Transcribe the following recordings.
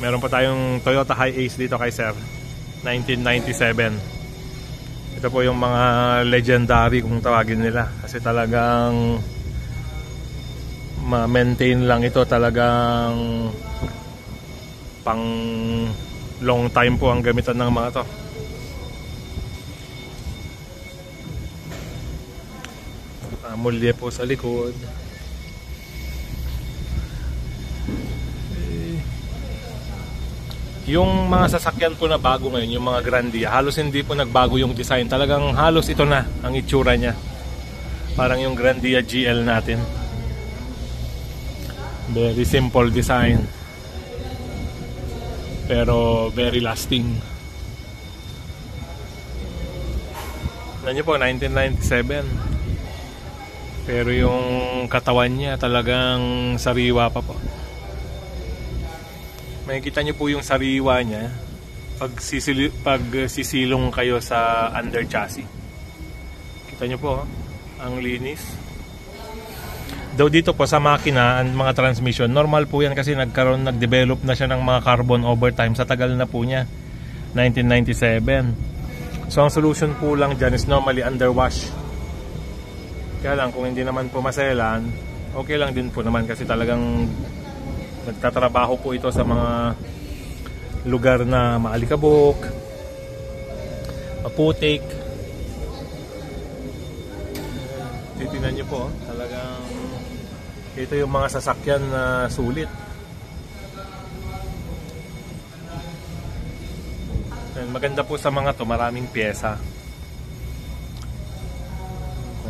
Meron pa tayong Toyota Hi-Ace dito kay Sir, 1997. Ito po yung mga legendary kung tawagin nila, kasi talagang ma-maintain lang ito, talagang pang long time po ang gamitan ng mga to. Mulye po sa likod. Yung mga sasakyan po na bago ngayon, yung mga Grandia, halos hindi po nagbago yung design. Talagang halos ito na ang itsura niya. Parang yung Grandia GL natin. Very simple design, pero very lasting. Alam niyo po, 1997. Pero yung katawan niya talagang sariwa pa po. Makikita niyo po yung sariwa niya pag sisilong kayo sa under chassis. Kita niyo po, ang linis. Daw dito po sa makina ang mga transmission, normal po yan kasi nag-develop na siya ng mga carbon over time. Sa tagal na po niya, 1997. So ang solution po lang dyan is normally underwash. Kaya lang kung hindi naman po maselan, okay lang din po naman kasi talagang nagtatrabaho po ito sa mga lugar na maalikabok, maputik. Titingnan nyo po, talagang ito yung mga sasakyan na sulit. And maganda po sa mga to, maraming pyesa.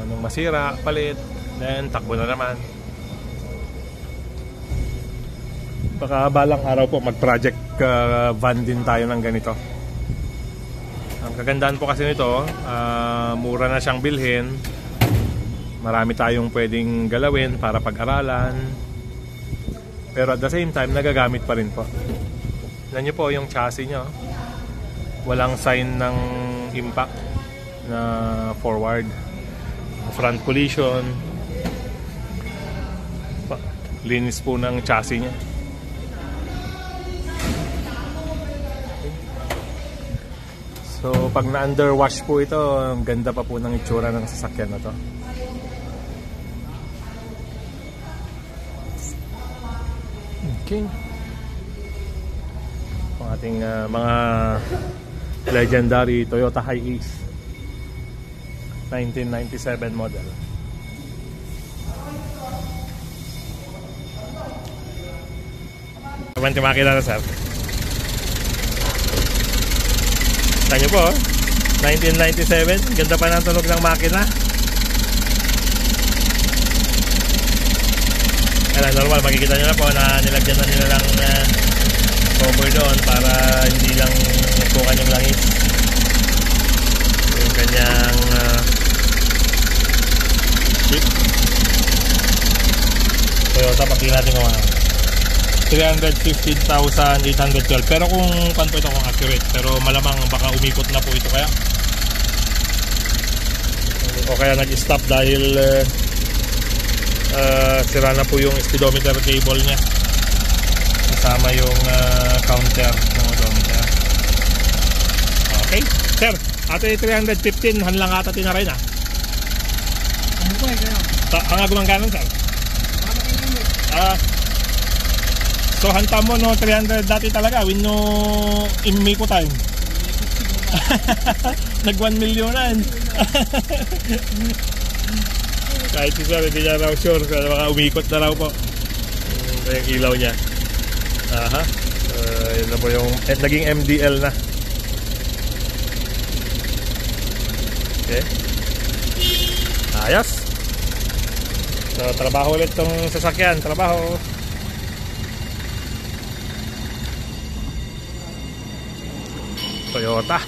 Anong masira, palit, then takbo na naman. Baka balang araw po mag-project van din tayo ng ganito. Ang kagandahan po kasi nito, mura na siyang bilhin. Marami tayong pwedeng galawin para pag-aralan. Pero at the same time, nagagamit pa rin po. Tignan nyo po yung chassis nyo. Walang sign ng impact na forward. Front collision. Linis po ng chassis niya. So pag na-underwash po ito, ang ganda pa po ng itsura ng sasakyan na to. Okay. Ang ating mga legendary Toyota Hi-Ace 1997 model. Naman yung makina na, sir. Kita nyo po, 1997. Ganda pa ng tunog ng makina. Kaya normal, makikita nyo na po na nilagyan na nila lang cover doon para hindi lang tukan yung langis. Yung kanyang chip. Toyota, pati natin kung 315,812. Pero kung kanto ito kung accurate, pero malamang baka umikot na po ito kaya. O kaya nag-stop dahil sira na po yung speedometer cable niya. Kasama yung counter ng odometer. Okay, sir, ate 315 hanlang ata tinaray na. Ano po kayo? Ang agumangganan, sir? So hanta mo no 300 dati talaga win no imiko time. Nag 1 millionan. Kahit si sir hindi niya raw sure kaya baka umikot na raw po yung ilaw niya. Aha. Yun na po yung naging MDL na. Okay. Ayos. So trabaho ulit tong sasakyan. Trabaho. Toyota